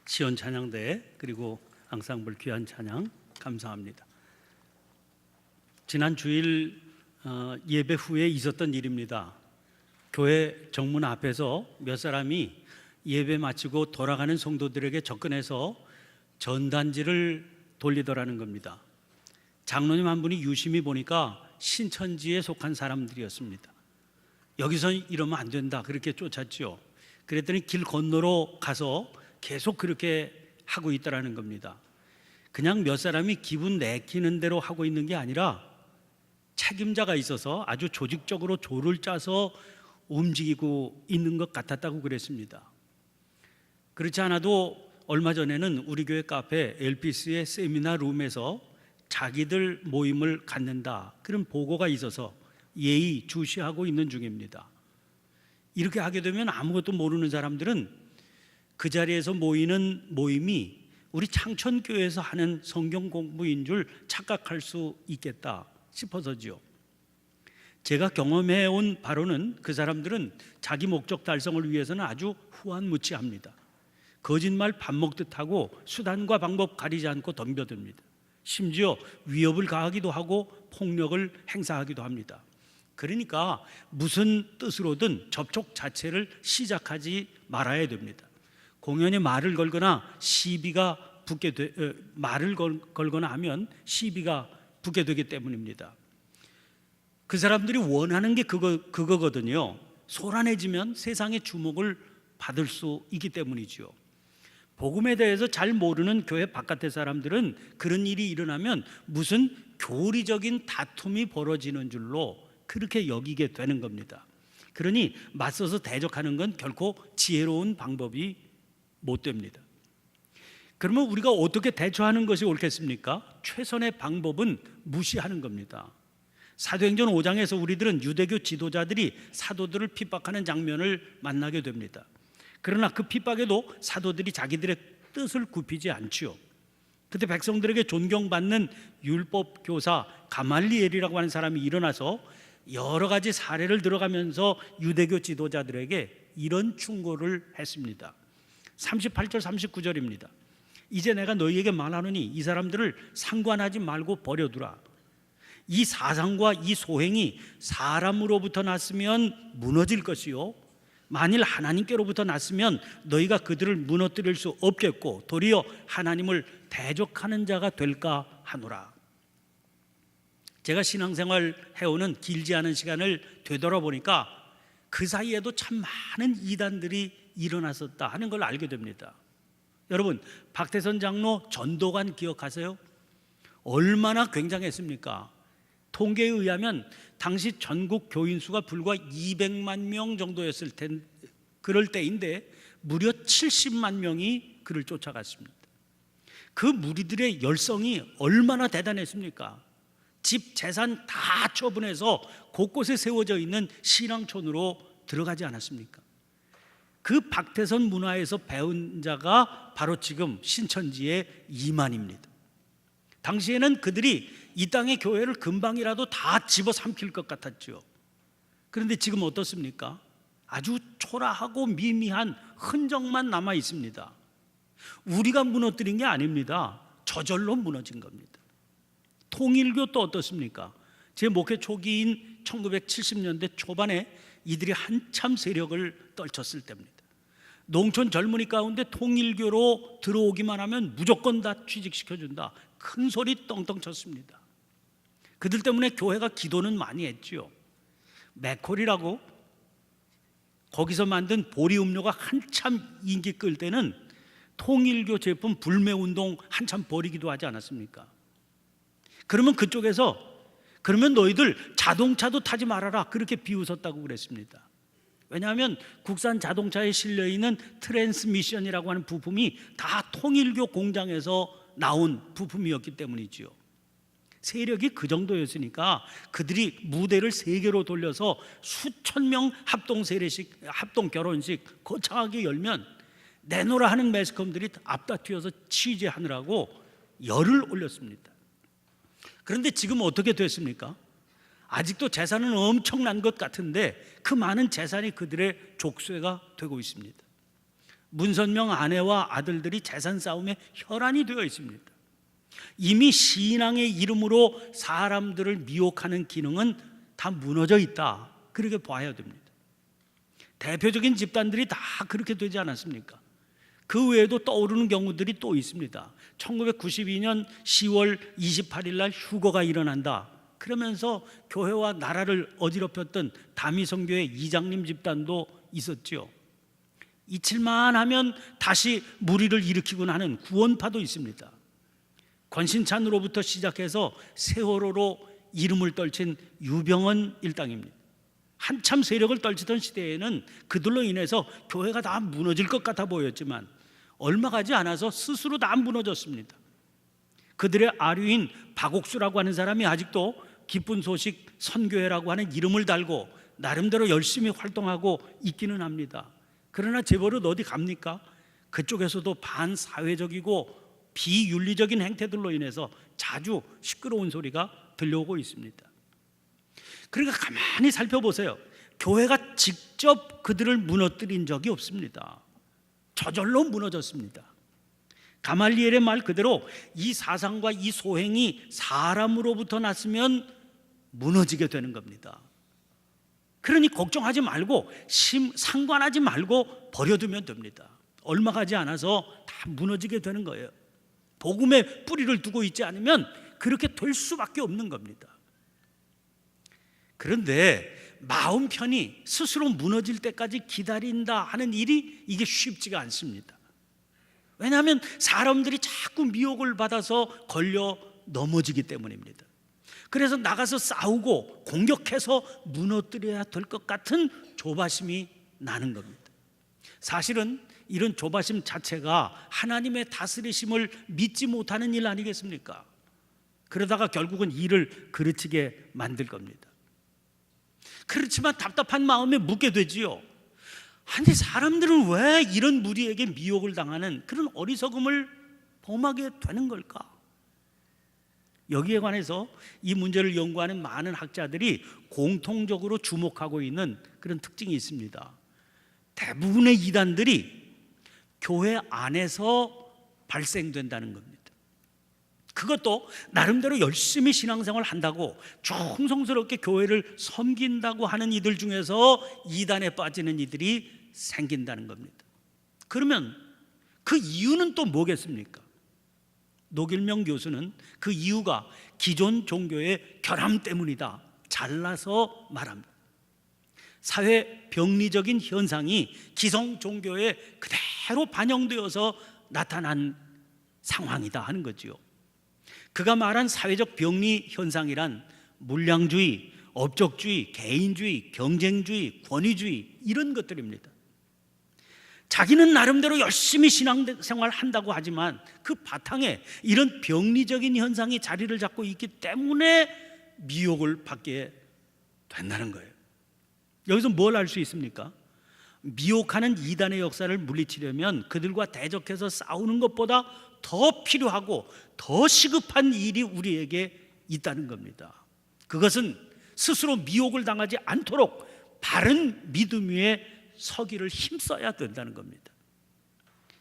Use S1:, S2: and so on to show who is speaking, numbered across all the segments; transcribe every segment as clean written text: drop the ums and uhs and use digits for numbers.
S1: 시온 찬양대 그리고 앙상블 귀한 찬양 감사합니다. 지난 주일 예배 후에 있었던 일입니다. 교회 정문 앞에서 몇 사람이 예배 마치고 돌아가는 성도들에게 접근해서 전단지를 돌리더라는 겁니다. 장로님 한 분이 유심히 보니까 신천지에 속한 사람들이었습니다. 여기서 이러면 안 된다 그렇게 쫓았죠. 그랬더니 길 건너로 가서 계속 그렇게 하고 있더라는 겁니다. 그냥 몇 사람이 기분 내키는 대로 하고 있는 게 아니라 책임자가 있어서 아주 조직적으로 조를 짜서 움직이고 있는 것 같았다고 그랬습니다. 그렇지 않아도 얼마 전에는 우리 교회 카페 LPC의 세미나 룸에서 자기들 모임을 갖는다 그런 보고가 있어서 예의 주시하고 있는 중입니다. 이렇게 하게 되면 아무것도 모르는 사람들은 그 자리에서 모이는 모임이 우리 창천교회에서 하는 성경 공부인 줄 착각할 수 있겠다 싶어서지요. 제가 경험해온 바로는 그 사람들은 자기 목적 달성을 위해서는 아주 후한무치합니다. 거짓말 밥 먹듯 하고 수단과 방법 가리지 않고 덤벼듭니다. 심지어 위협을 가하기도 하고 폭력을 행사하기도 합니다. 그러니까 무슨 뜻으로든 접촉 자체를 시작하지 말아야 됩니다. 공연에 말을 걸거나 걸거나 하면 시비가 붙게 되기 때문입니다. 그 사람들이 원하는 게 그거거든요. 소란해지면 세상의 주목을 받을 수 있기 때문이죠. 복음에 대해서 잘 모르는 교회 바깥의 사람들은 그런 일이 일어나면 무슨 교리적인 다툼이 벌어지는 줄로 그렇게 여기게 되는 겁니다. 그러니 맞서서 대적하는 건 결코 지혜로운 방법이 못 됩니다. 그러면 우리가 어떻게 대처하는 것이 옳겠습니까? 최선의 방법은 무시하는 겁니다. 사도행전 5장에서 우리들은 유대교 지도자들이 사도들을 핍박하는 장면을 만나게 됩니다. 그러나 그 핍박에도 사도들이 자기들의 뜻을 굽히지 않지요. 그때 백성들에게 존경받는 율법 교사 가말리엘이라고 하는 사람이 일어나서 여러 가지 사례를 들어가면서 유대교 지도자들에게 이런 충고를 했습니다. 38절 39절입니다. 이제 내가 너희에게 말하노니 이 사람들을 상관하지 말고 버려두라. 이 사상과 이 소행이 사람으로부터 났으면 무너질 것이요 만일 하나님께로부터 났으면 너희가 그들을 무너뜨릴 수 없겠고 도리어 하나님을 대적하는 자가 될까 하노라. 제가 신앙생활 해오는 길지 않은 시간을 되돌아보니까 그 사이에도 참 많은 이단들이 일어났었다 하는 걸 알게 됩니다. 여러분, 박태선 장로 전도관 기억하세요? 얼마나 굉장했습니까? 통계에 의하면 당시 전국 교인 수가 불과 200만 명 정도였을 그럴 때인데 무려 70만 명이 그를 쫓아갔습니다. 그 무리들의 열성이 얼마나 대단했습니까? 집 재산 다 처분해서 곳곳에 세워져 있는 신앙촌으로 들어가지 않았습니까? 그 박태선 문화에서 배운 자가 바로 지금 신천지의 이만입니다. 당시에는 그들이 이 땅의 교회를 금방이라도 다 집어삼킬 것 같았죠. 그런데 지금 어떻습니까? 아주 초라하고 미미한 흔적만 남아 있습니다. 우리가 무너뜨린 게 아닙니다. 저절로 무너진 겁니다. 통일교 또 어떻습니까? 제 목회 초기인 1970년대 초반에 이들이 한참 세력을 떨쳤을 때입니다. 농촌 젊은이 가운데 통일교로 들어오기만 하면 무조건 다 취직시켜준다. 큰 소리 떵떵 쳤습니다. 그들 때문에 교회가 기도는 많이 했지요. 맥콜이라고 거기서 만든 보리 음료가 한참 인기 끌 때는 통일교 제품 불매운동 한참 벌이기도 하지 않았습니까? 그러면 그쪽에서 그러면 너희들 자동차도 타지 말아라 그렇게 비웃었다고 그랬습니다. 왜냐하면 국산 자동차에 실려있는 트랜스미션이라고 하는 부품이 다 통일교 공장에서 나온 부품이었기 때문이지요. 세력이 그 정도였으니까 그들이 무대를 3개로 돌려서 수천 명 합동 결혼식 거창하게 열면 내노라 하는 매스컴들이 앞다투어서 취재하느라고 열을 올렸습니다. 그런데 지금 어떻게 됐습니까? 아직도 재산은 엄청난 것 같은데 그 많은 재산이 그들의 족쇄가 되고 있습니다. 문선명 아내와 아들들이 재산 싸움에 혈안이 되어 있습니다. 이미 신앙의 이름으로 사람들을 미혹하는 기능은 다 무너져 있다, 그렇게 봐야 됩니다. 대표적인 집단들이 다 그렇게 되지 않았습니까? 그 외에도 떠오르는 경우들이 또 있습니다. 1992년 10월 28일 날 휴거가 일어난다 그러면서 교회와 나라를 어지럽혔던 다미성교회 이장님 집단도 있었죠. 잊힐만 하면 다시 무리를 일으키곤 하는 구원파도 있습니다. 권신찬으로부터 시작해서 세월호로 이름을 떨친 유병헌 일당입니다. 한참 세력을 떨치던 시대에는 그들로 인해서 교회가 다 무너질 것 같아 보였지만 얼마 가지 않아서 스스로 다 무너졌습니다. 그들의 아류인 박옥수라고 하는 사람이 아직도 기쁜 소식 선교회라고 하는 이름을 달고 나름대로 열심히 활동하고 있기는 합니다. 그러나 재벌은 어디 갑니까? 그쪽에서도 반사회적이고 비윤리적인 행태들로 인해서 자주 시끄러운 소리가 들려오고 있습니다. 그러니까 가만히 살펴보세요. 교회가 직접 그들을 무너뜨린 적이 없습니다. 저절로 무너졌습니다. 가말리엘의 말 그대로 이 사상과 이 소행이 사람으로부터 났으면 무너지게 되는 겁니다. 그러니 걱정하지 말고 상관하지 말고 버려두면 됩니다. 얼마 가지 않아서 다 무너지게 되는 거예요. 복음에 뿌리를 두고 있지 않으면 그렇게 될 수밖에 없는 겁니다. 그런데 마음 편히 스스로 무너질 때까지 기다린다 하는 일이 이게 쉽지가 않습니다. 왜냐하면 사람들이 자꾸 미혹을 받아서 걸려 넘어지기 때문입니다. 그래서 나가서 싸우고 공격해서 무너뜨려야 될 것 같은 조바심이 나는 겁니다. 사실은 이런 조바심 자체가 하나님의 다스리심을 믿지 못하는 일 아니겠습니까? 그러다가 결국은 일을 그르치게 만들 겁니다. 그렇지만 답답한 마음에 묻게 되지요. 아니, 사람들은 왜 이런 무리에게 미혹을 당하는 그런 어리석음을 범하게 되는 걸까? 여기에 관해서 이 문제를 연구하는 많은 학자들이 공통적으로 주목하고 있는 그런 특징이 있습니다. 대부분의 이단들이 교회 안에서 발생된다는 겁니다. 그것도 나름대로 열심히 신앙생활을 한다고 충성스럽게 교회를 섬긴다고 하는 이들 중에서 이단에 빠지는 이들이 생긴다는 겁니다. 그러면 그 이유는 또 뭐겠습니까? 노길명 교수는 그 이유가 기존 종교의 결함 때문이다, 잘라서 말합니다. 사회 병리적인 현상이 기성 종교에 그대로 반영되어서 나타난 상황이다 하는 거지요. 그가 말한 사회적 병리 현상이란 물량주의, 업적주의, 개인주의, 경쟁주의, 권위주의 이런 것들입니다. 자기는 나름대로 열심히 신앙생활 한다고 하지만 그 바탕에 이런 병리적인 현상이 자리를 잡고 있기 때문에 미혹을 받게 된다는 거예요. 여기서 뭘 알 수 있습니까? 미혹하는 이단의 역사를 물리치려면 그들과 대적해서 싸우는 것보다 더 필요하고 더 시급한 일이 우리에게 있다는 겁니다. 그것은 스스로 미혹을 당하지 않도록 바른 믿음 위에 서기를 힘써야 된다는 겁니다.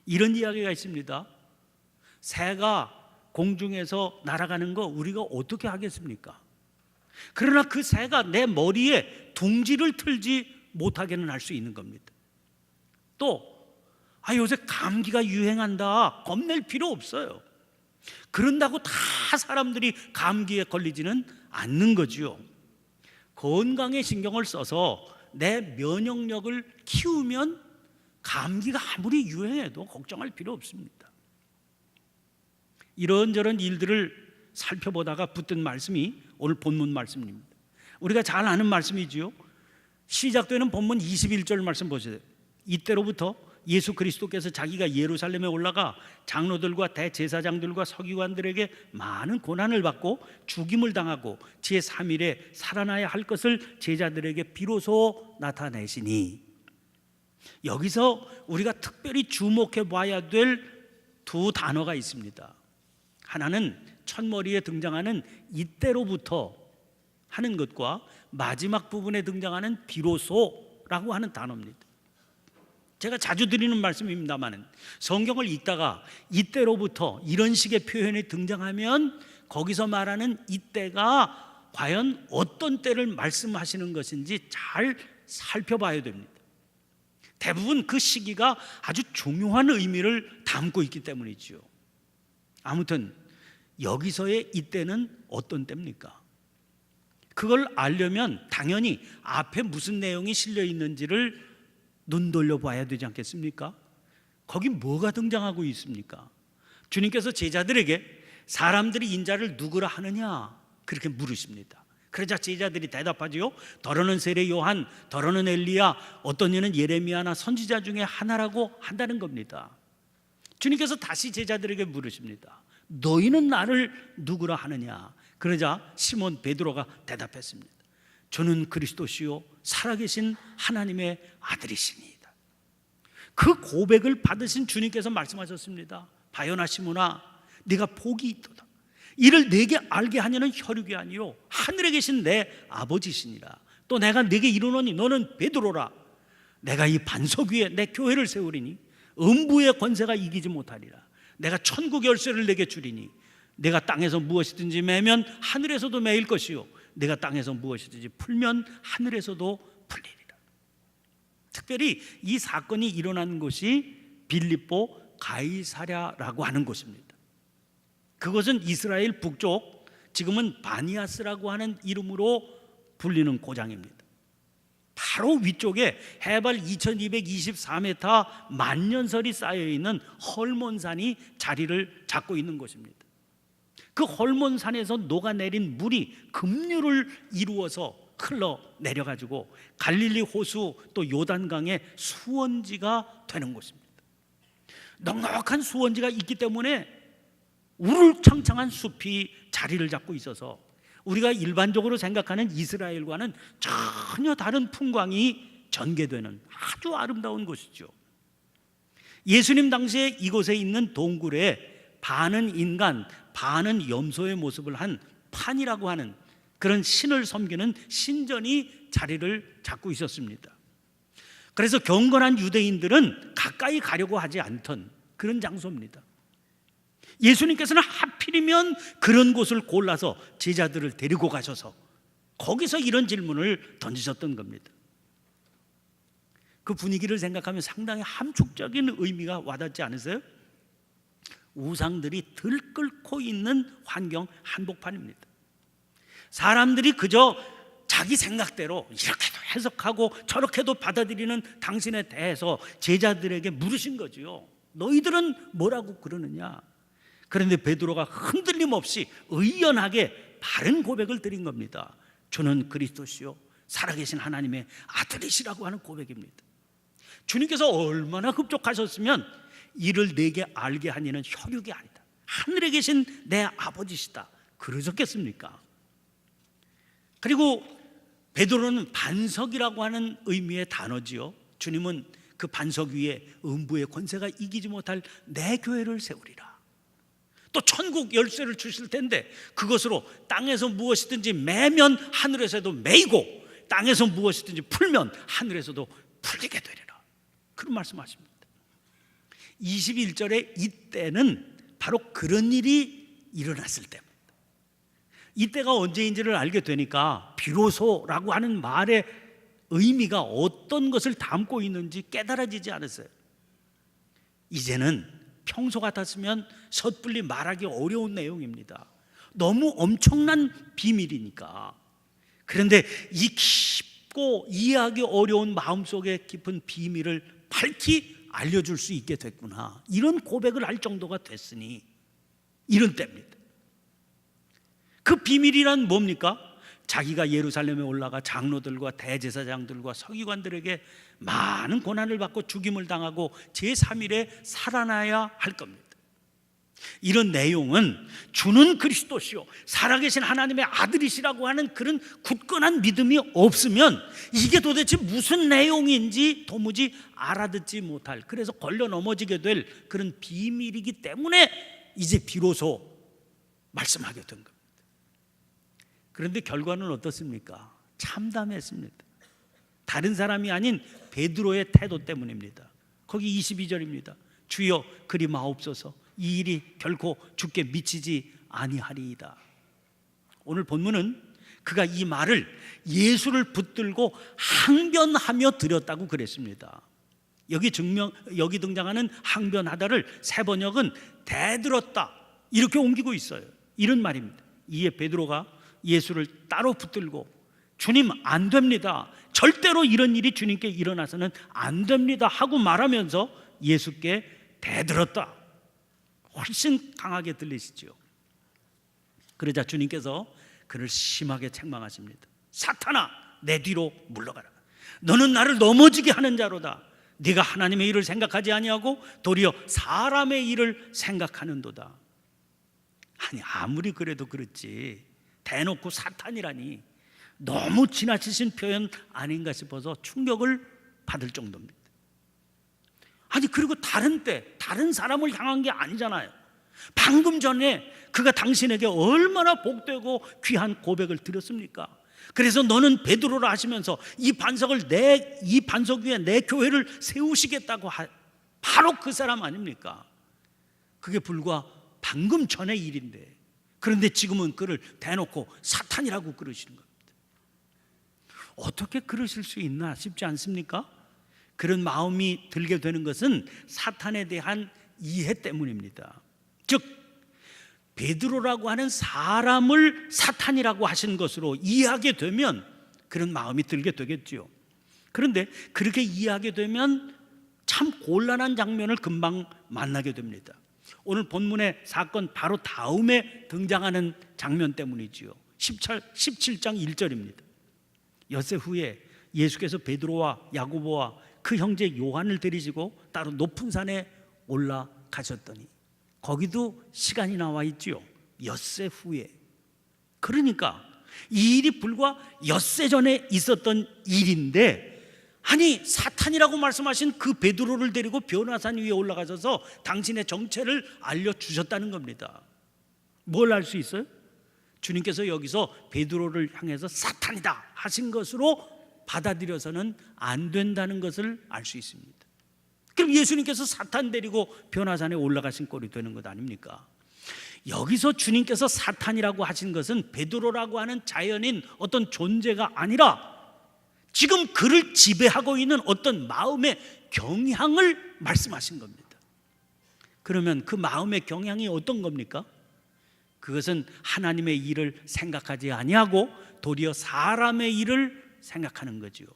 S1: 이런 이야기가 있습니다. 새가 공중에서 날아가는 거 우리가 어떻게 하겠습니까? 그러나 그 새가 내 머리에 둥지를 틀지 못하게는 할 수 있는 겁니다. 또 요새 감기가 유행한다, 겁낼 필요 없어요. 그런다고 다 사람들이 감기에 걸리지는 않는 거지요. 건강에 신경을 써서 내 면역력을 키우면 감기가 아무리 유행해도 걱정할 필요 없습니다. 이런저런 일들을 살펴보다가 붙든 말씀이 오늘 본문 말씀입니다. 우리가 잘 아는 말씀이지요. 시작되는 본문 21절 말씀 보세요. 이때로부터 예수 그리스도께서 자기가 예루살렘에 올라가 장로들과 대제사장들과 서기관들에게 많은 고난을 받고 죽임을 당하고 제3일에 살아나야 할 것을 제자들에게 비로소 나타내시니, 여기서 우리가 특별히 주목해 봐야 될 두 단어가 있습니다. 하나는 첫머리에 등장하는 이때로부터 하는 것과 마지막 부분에 등장하는 비로소라고 하는 단어입니다. 제가 자주 드리는 말씀입니다만 성경을 읽다가 이때로부터 이런 식의 표현이 등장하면 거기서 말하는 이때가 과연 어떤 때를 말씀하시는 것인지 잘 살펴봐야 됩니다. 대부분 그 시기가 아주 중요한 의미를 담고 있기 때문이죠. 아무튼 여기서의 이때는 어떤 때입니까? 그걸 알려면 당연히 앞에 무슨 내용이 실려 있는지를 눈 돌려봐야 되지 않겠습니까? 거기 뭐가 등장하고 있습니까? 주님께서 제자들에게 사람들이 인자를 누구라 하느냐 그렇게 물으십니다. 그러자 제자들이 대답하지요. 더러는 세례 요한, 더러는 엘리야, 어떤 이는 예레미야나 선지자 중에 하나라고 한다는 겁니다. 주님께서 다시 제자들에게 물으십니다. 너희는 나를 누구라 하느냐? 그러자 시몬 베드로가 대답했습니다. 저는 그리스도시요 살아계신 하나님의 아들이시니이다. 그 고백을 받으신 주님께서 말씀하셨습니다. 바요나 시몬아, 네가 복이 있도다. 이를 내게 알게 하냐는 혈육이 아니요 하늘에 계신 내 아버지시니라. 또 내가 네게 이르노니 너는 베드로라. 내가 이 반석 위에 내 교회를 세우리니 음부의 권세가 이기지 못하리라. 내가 천국 열쇠를 내게 주리니 내가 땅에서 무엇이든지 매면 하늘에서도 매일 것이요 내가 땅에서 무엇이든지 풀면 하늘에서도 풀리리라. 특별히 이 사건이 일어난 곳이 빌립보 가이사랴라고 하는 곳입니다. 그것은 이스라엘 북쪽, 지금은 바니아스라고 하는 이름으로 불리는 고장입니다. 바로 위쪽에 해발 2224m 만년설이 쌓여있는 헐몬산이 자리를 잡고 있는 곳입니다. 그 헐몬산에서 녹아내린 물이 급류를 이루어서 흘러내려가지고 갈릴리 호수 또 요단강의 수원지가 되는 곳입니다. 넉넉한 수원지가 있기 때문에 우르창창한 숲이 자리를 잡고 있어서 우리가 일반적으로 생각하는 이스라엘과는 전혀 다른 풍광이 전개되는 아주 아름다운 곳이죠. 예수님 당시에 이곳에 있는 동굴에 반은 인간, 반은 염소의 모습을 한 판이라고 하는 그런 신을 섬기는 신전이 자리를 잡고 있었습니다. 그래서 경건한 유대인들은 가까이 가려고 하지 않던 그런 장소입니다. 예수님께서는 하필이면 그런 곳을 골라서 제자들을 데리고 가셔서 거기서 이런 질문을 던지셨던 겁니다. 그 분위기를 생각하면 상당히 함축적인 의미가 와닿지 않으세요? 우상들이 들끓고 있는 환경 한복판입니다. 사람들이 그저 자기 생각대로 이렇게도 해석하고 저렇게도 받아들이는 당신에 대해서 제자들에게 물으신 거지요. 너희들은 뭐라고 그러느냐? 그런데 베드로가 흔들림 없이 의연하게 바른 고백을 드린 겁니다. 저는 그리스도시요 살아계신 하나님의 아들이시라고 하는 고백입니다. 주님께서 얼마나 급족하셨으면 이를 내게 알게 하니는 혈육이 아니다, 하늘에 계신 내 아버지시다 그러셨겠습니까? 그리고 베드로는 반석이라고 하는 의미의 단어지요. 주님은 그 반석 위에 음부의 권세가 이기지 못할 내 교회를 세우리라. 또 천국 열쇠를 주실 텐데 그것으로 땅에서 무엇이든지 매면 하늘에서도 매이고 땅에서 무엇이든지 풀면 하늘에서도 풀리게 되리라. 그런 말씀하십니다. 21절의 이때는 바로 그런 일이 일어났을 때입니다. 이때가 언제인지를 알게 되니까 비로소라고 하는 말의 의미가 어떤 것을 담고 있는지 깨달아지지 않았어요. 이제는 평소 같았으면 섣불리 말하기 어려운 내용입니다. 너무 엄청난 비밀이니까. 그런데 이 깊고 이해하기 어려운 마음속의 깊은 비밀을 밝히 알려줄 수 있게 됐구나, 이런 고백을 할 정도가 됐으니 이런 때입니다. 그 비밀이란 뭡니까? 자기가 예루살렘에 올라가 장로들과 대제사장들과 서기관들에게 많은 고난을 받고 죽임을 당하고 제3일에 살아나야 할 겁니다. 이런 내용은 주는 그리스도시요 살아계신 하나님의 아들이시라고 하는 그런 굳건한 믿음이 없으면 이게 도대체 무슨 내용인지 도무지 알아듣지 못할, 그래서 걸려 넘어지게 될 그런 비밀이기 때문에 이제 비로소 말씀하게 된 겁니다. 그런데 결과는 어떻습니까? 참담했습니다. 다른 사람이 아닌 베드로의 태도 때문입니다. 거기 22절입니다. 주여 그리 마옵소서. 이 일이 결코 주께 미치지 아니하리이다. 오늘 본문은 그가 이 말을 예수를 붙들고 항변하며 드렸다고 그랬습니다. 여기 등장하는 항변하다를 새 번역은 대들었다 이렇게 옮기고 있어요. 이런 말입니다. 이에 베드로가 예수를 따로 붙들고 주님 안 됩니다, 절대로 이런 일이 주님께 일어나서는 안 됩니다 하고 말하면서 예수께 대들었다. 훨씬 강하게 들리시죠. 그러자 주님께서 그를 심하게 책망하십니다. 사탄아, 내 뒤로 물러가라. 너는 나를 넘어지게 하는 자로다. 네가 하나님의 일을 생각하지 아니하고 도리어 사람의 일을 생각하는도다. 아니, 아무리 그래도 그렇지 대놓고 사탄이라니 너무 지나치신 표현 아닌가 싶어서 충격을 받을 정도입니다. 아니, 그리고 다른 사람을 향한 게 아니잖아요. 방금 전에 그가 당신에게 얼마나 복되고 귀한 고백을 드렸습니까? 그래서 너는 베드로라 하시면서 이 반석 위에 내 교회를 세우시겠다고 바로 그 사람 아닙니까? 그게 불과 방금 전의 일인데, 그런데 지금은 그를 대놓고 사탄이라고 그러시는 겁니다. 어떻게 그러실 수 있나 싶지 않습니까? 그런 마음이 들게 되는 것은 사탄에 대한 이해 때문입니다. 즉 베드로라고 하는 사람을 사탄이라고 하신 것으로 이해하게 되면 그런 마음이 들게 되겠죠. 그런데 그렇게 이해하게 되면 참 곤란한 장면을 금방 만나게 됩니다. 오늘 본문의 사건 바로 다음에 등장하는 장면 때문이지요. 17장 1절입니다. 엿새 후에 예수께서 베드로와 야고보와 그 형제 요한을 데리시고 따로 높은 산에 올라가셨더니, 거기도 시간이 나와 있지요. 엿새 후에. 그러니까 이 일이 불과 엿새 전에 있었던 일인데, 아니 사탄이라고 말씀하신 그 베드로를 데리고 변화산 위에 올라가셔서 당신의 정체를 알려주셨다는 겁니다. 뭘 알 수 있어요? 주님께서 여기서 베드로를 향해서 사탄이다 하신 것으로 받아들여서는 안 된다는 것을 알 수 있습니다. 그럼 예수님께서 사탄 데리고 변화산에 올라가신 꼴이 되는 것 아닙니까? 여기서 주님께서 사탄이라고 하신 것은 베드로라고 하는 자연인 어떤 존재가 아니라 지금 그를 지배하고 있는 어떤 마음의 경향을 말씀하신 겁니다. 그러면 그 마음의 경향이 어떤 겁니까? 그것은 하나님의 일을 생각하지 아니하고 도리어 사람의 일을 생각하는 거지요.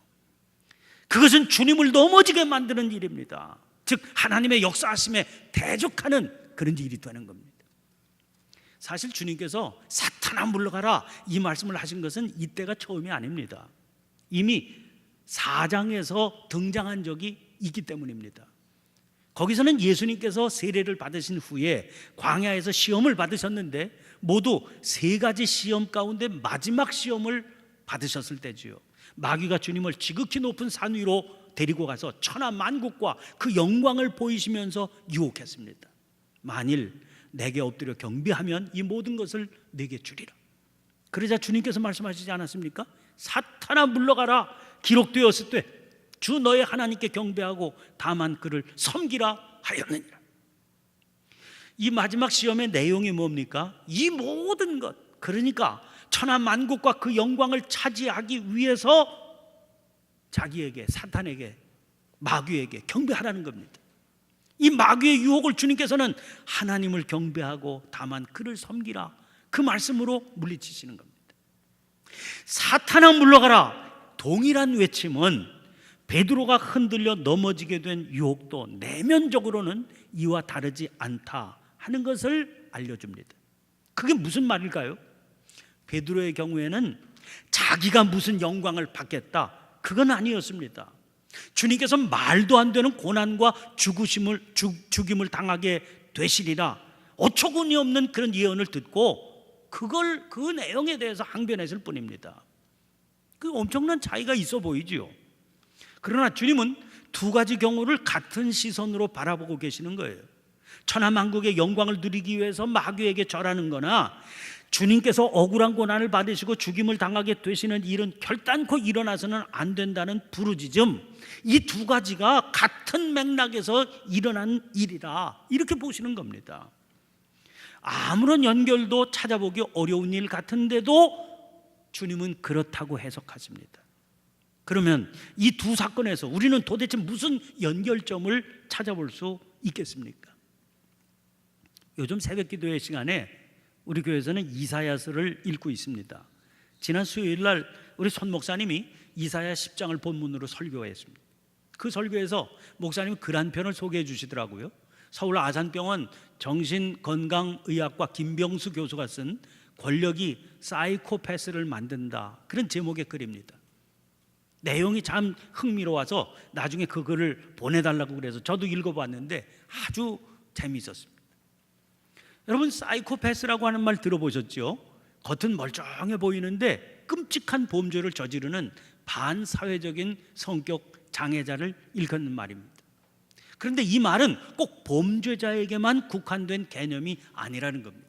S1: 그것은 주님을 넘어지게 만드는 일입니다. 즉 하나님의 역사하심에 대적하는 그런 일이 되는 겁니다. 사실 주님께서 사탄아 물러가라 이 말씀을 하신 것은 이때가 처음이 아닙니다. 이미 4장에서 등장한 적이 있기 때문입니다. 거기서는 예수님께서 세례를 받으신 후에 광야에서 시험을 받으셨는데 모두 3가지 시험 가운데 마지막 시험을 받으셨을 때지요. 마귀가 주님을 지극히 높은 산 위로 데리고 가서 천하 만국과 그 영광을 보이시면서 유혹했습니다. 만일 내게 엎드려 경배하면 이 모든 것을 내게 주리라. 그러자 주님께서 말씀하시지 않았습니까? 사탄아 물러가라, 기록되었을 때 주 너의 하나님께 경배하고 다만 그를 섬기라 하였느니라. 이 마지막 시험의 내용이 뭡니까? 이 모든 것, 그러니까 천하 만국과 그 영광을 차지하기 위해서 자기에게, 사탄에게, 마귀에게 경배하라는 겁니다. 이 마귀의 유혹을 주님께서는 하나님을 경배하고 다만 그를 섬기라 그 말씀으로 물리치시는 겁니다. 사탄아 물러가라, 동일한 외침은 베드로가 흔들려 넘어지게 된 유혹도 내면적으로는 이와 다르지 않다 하는 것을 알려줍니다. 그게 무슨 말일까요? 베드로의 경우에는 자기가 무슨 영광을 받겠다, 그건 아니었습니다. 주님께서 말도 안 되는 고난과 죽임을 당하게 되시리라 어처구니 없는 그런 예언을 듣고 그 내용에 대해서 항변했을 뿐입니다. 그 엄청난 차이가 있어 보이지요. 그러나 주님은 2가지 경우를 같은 시선으로 바라보고 계시는 거예요. 천하만국의 영광을 누리기 위해서 마귀에게 절하는 거나 주님께서 억울한 고난을 받으시고 죽임을 당하게 되시는 일은 결단코 일어나서는 안 된다는 부르짖음, 이 두 가지가 같은 맥락에서 일어난 일이라 이렇게 보시는 겁니다. 아무런 연결도 찾아보기 어려운 일 같은데도 주님은 그렇다고 해석하십니다. 그러면 이 두 사건에서 우리는 도대체 무슨 연결점을 찾아볼 수 있겠습니까? 요즘 새벽 기도회 시간에 우리 교회에서는 이사야서를 읽고 있습니다. 지난 수요일 날 우리 손 목사님이 이사야 10장을 본문으로 설교했습니다. 그 설교에서 목사님이 글 한 편을 소개해 주시더라고요. 서울 아산병원 정신건강의학과 김병수 교수가 쓴 권력이 사이코패스를 만든다, 그런 제목의 글입니다. 내용이 참 흥미로워서 나중에 그 글을 보내달라고 그래서 저도 읽어봤는데 아주 재미있었습니다. 여러분, 사이코패스라고 하는 말 들어보셨죠? 겉은 멀쩡해 보이는데 끔찍한 범죄를 저지르는 반사회적인 성격 장애자를 일컫는 말입니다. 그런데 이 말은 꼭 범죄자에게만 국한된 개념이 아니라는 겁니다.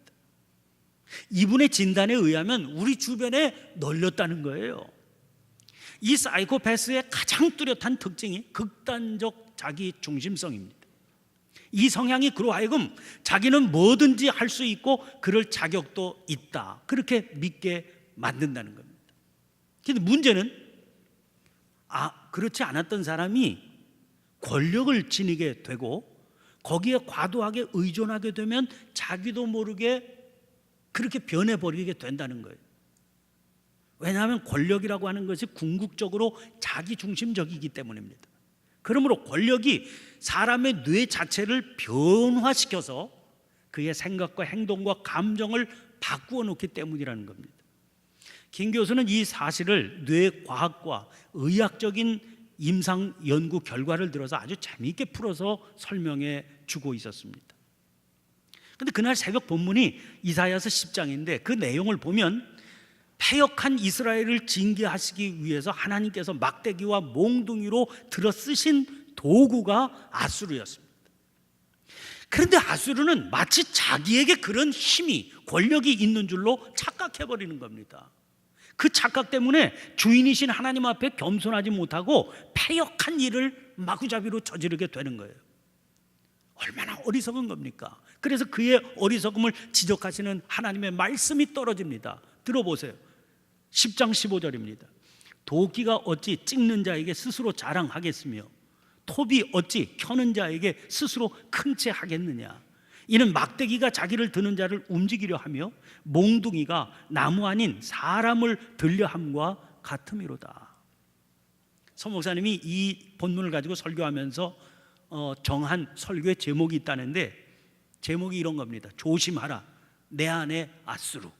S1: 이분의 진단에 의하면 우리 주변에 널렸다는 거예요. 이 사이코패스의 가장 뚜렷한 특징이 극단적 자기 중심성입니다. 이 성향이 그로 하여금 자기는 뭐든지 할 수 있고 그럴 자격도 있다, 그렇게 믿게 만든다는 겁니다. 근데 문제는 그렇지 않았던 사람이 권력을 지니게 되고 거기에 과도하게 의존하게 되면 자기도 모르게 그렇게 변해버리게 된다는 거예요. 왜냐하면 권력이라고 하는 것이 궁극적으로 자기중심적이기 때문입니다. 그러므로 권력이 사람의 뇌 자체를 변화시켜서 그의 생각과 행동과 감정을 바꾸어 놓기 때문이라는 겁니다. 김 교수는 이 사실을 뇌과학과 의학적인 임상 연구 결과를 들어서 아주 재미있게 풀어서 설명해 주고 있었습니다. 그런데 그날 새벽 본문이 이사야서 10장인데 그 내용을 보면 패역한 이스라엘을 징계하시기 위해서 하나님께서 막대기와 몽둥이로 들어 쓰신 도구가 아수르였습니다. 그런데 아수르는 마치 자기에게 그런 힘이, 권력이 있는 줄로 착각해버리는 겁니다. 그 착각 때문에 주인이신 하나님 앞에 겸손하지 못하고 패역한 일을 마구잡이로 저지르게 되는 거예요. 얼마나 어리석은 겁니까? 그래서 그의 어리석음을 지적하시는 하나님의 말씀이 떨어집니다. 들어보세요. 10장 15절입니다. 도끼가 어찌 찍는 자에게 스스로 자랑하겠으며 톱이 어찌 켜는 자에게 스스로 큰 채 하겠느냐. 이는 막대기가 자기를 드는 자를 움직이려 하며 몽둥이가 나무 아닌 사람을 들려 함과 같음이로다. 서 목사님이 이 본문을 가지고 설교하면서 정한 설교의 제목이 있다는데 제목이 이런 겁니다. 조심하라, 내 안에 아수르.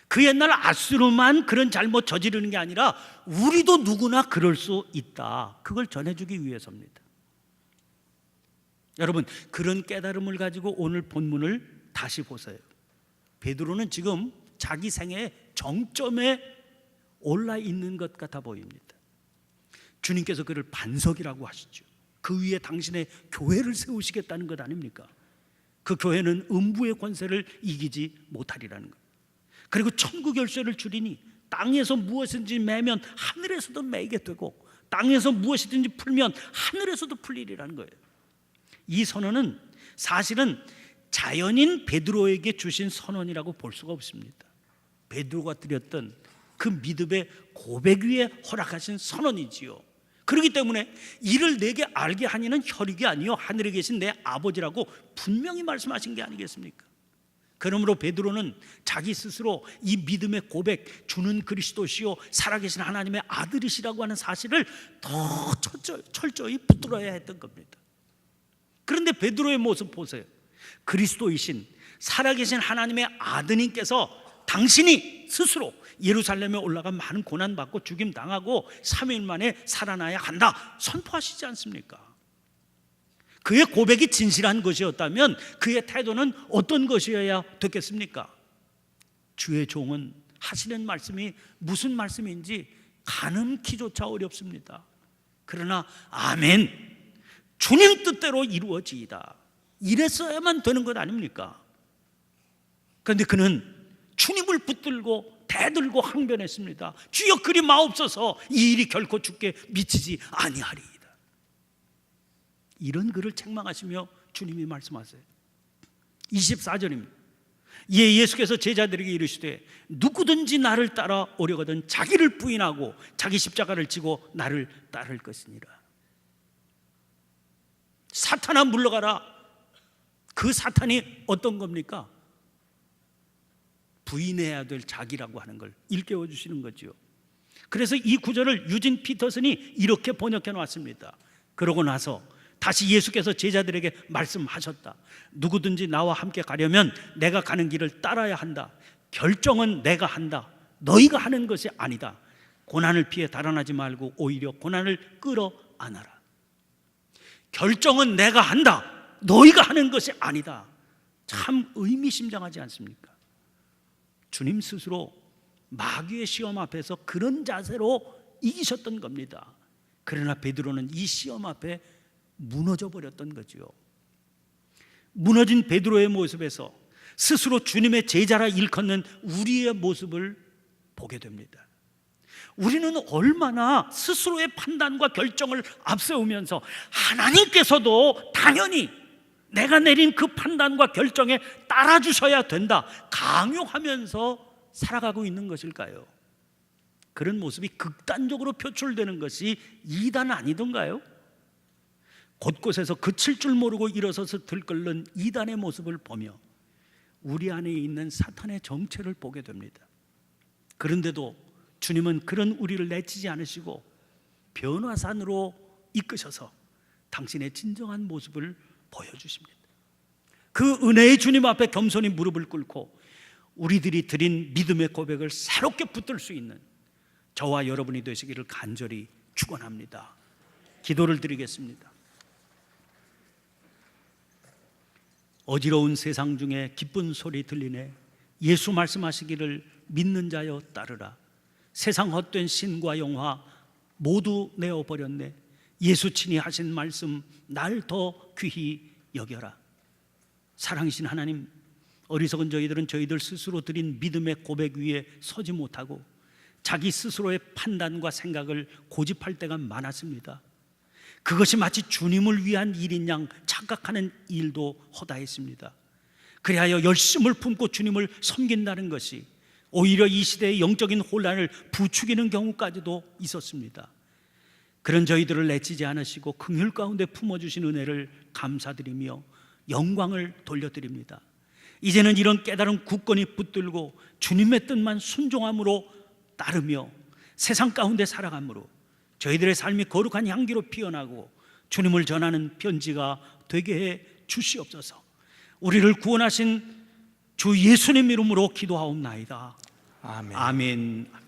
S1: 그 옛날 아수르만 그런 잘못 저지르는 게 아니라 우리도 누구나 그럴 수 있다, 그걸 전해주기 위해서입니다. 여러분, 그런 깨달음을 가지고 오늘 본문을 다시 보세요. 베드로는 지금 자기 생애의 정점에 올라 있는 것 같아 보입니다. 주님께서 그를 반석이라고 하시죠. 그 위에 당신의 교회를 세우시겠다는 것 아닙니까? 그 교회는 음부의 권세를 이기지 못하리라는 것. 그리고 천국 열쇠를 주리니 땅에서 무엇인지 매면 하늘에서도 매게 되고 땅에서 무엇이든지 풀면 하늘에서도 풀리리라는 거예요. 이 선언은 사실은 자연인 베드로에게 주신 선언이라고 볼 수가 없습니다. 베드로가 드렸던 그 믿음의 고백 위에 허락하신 선언이지요. 그렇기 때문에 이를 내게 알게 하니는 혈육이 아니요 하늘에 계신 내 아버지라고 분명히 말씀하신 게 아니겠습니까? 그러므로 베드로는 자기 스스로 이 믿음의 고백, 주는 그리스도시요 살아계신 하나님의 아들이시라고 하는 사실을 더 철저히 붙들어야 했던 겁니다. 그런데 베드로의 모습 보세요. 그리스도이신 살아계신 하나님의 아드님께서 당신이 스스로 예루살렘에 올라가 많은 고난받고 죽임당하고 3일 만에 살아나야 한다 선포하시지 않습니까? 그의 고백이 진실한 것이었다면 그의 태도는 어떤 것이어야 됐겠습니까? 주의 종은 하시는 말씀이 무슨 말씀인지 가늠키조차 어렵습니다. 그러나 아멘, 주님 뜻대로 이루어지이다, 이랬어야만 되는 것 아닙니까? 그런데 그는 주님을 붙들고 대들고 항변했습니다. 주여 그리 마옵소서, 이 일이 결코 주께 미치지 아니하리이다. 이런 그를 책망하시며 주님이 말씀하세요. 24절입니다. 예수께서 제자들에게 이르시되 누구든지 나를 따라 오려거든 자기를 부인하고 자기 십자가를 지고 나를 따를 것이니라. 사탄아 물러가라. 그 사탄이 어떤 겁니까? 부인해야 될 자기라고 하는 걸 일깨워 주시는 거죠. 그래서 이 구절을 유진 피터슨이 이렇게 번역해 놨습니다. 그러고 나서 다시 예수께서 제자들에게 말씀하셨다. 누구든지 나와 함께 가려면 내가 가는 길을 따라야 한다. 결정은 내가 한다. 너희가 하는 것이 아니다. 고난을 피해 달아나지 말고 오히려 고난을 끌어안아라. 결정은 내가 한다. 너희가 하는 것이 아니다. 참 의미심장하지 않습니까? 주님 스스로 마귀의 시험 앞에서 그런 자세로 이기셨던 겁니다. 그러나 베드로는 이 시험 앞에 무너져 버렸던 거지요. 무너진 베드로의 모습에서 스스로 주님의 제자라 일컫는 우리의 모습을 보게 됩니다. 우리는 얼마나 스스로의 판단과 결정을 앞세우면서 하나님께서도 당연히 내가 내린 그 판단과 결정에 따라주셔야 된다 강요하면서 살아가고 있는 것일까요? 그런 모습이 극단적으로 표출되는 것이 이단 아니던가요? 곳곳에서 그칠 줄 모르고 일어서서 들끓는 이단의 모습을 보며 우리 안에 있는 사탄의 정체를 보게 됩니다. 그런데도 주님은 그런 우리를 내치지 않으시고 변화산으로 이끄셔서 당신의 진정한 모습을 보여주십니다. 그 은혜의 주님 앞에 겸손히 무릎을 꿇고 우리들이 드린 믿음의 고백을 새롭게 붙들 수 있는 저와 여러분이 되시기를 간절히 축원합니다. 기도를 드리겠습니다. 어지러운 세상 중에 기쁜 소리 들리네. 예수 말씀하시기를 믿는 자여 따르라. 세상 헛된 신과 영화 모두 내어버렸네. 예수 친히 하신 말씀 날 더 귀히 여겨라. 사랑이신 하나님, 어리석은 저희들은 저희들 스스로 드린 믿음의 고백 위에 서지 못하고 자기 스스로의 판단과 생각을 고집할 때가 많았습니다. 그것이 마치 주님을 위한 일인 양 착각하는 일도 허다했습니다. 그리하여 열심을 품고 주님을 섬긴다는 것이 오히려 이 시대의 영적인 혼란을 부추기는 경우까지도 있었습니다. 그런 저희들을 내치지 않으시고 긍휼 가운데 품어주신 은혜를 감사드리며 영광을 돌려드립니다. 이제는 이런 깨달음 굳건히 붙들고 주님의 뜻만 순종함으로 따르며 세상 가운데 살아감으로 저희들의 삶이 거룩한 향기로 피어나고 주님을 전하는 편지가 되게 해 주시옵소서. 우리를 구원하신 주 예수님 이름으로 기도하옵나이다.
S2: 아멘.
S1: 아멘.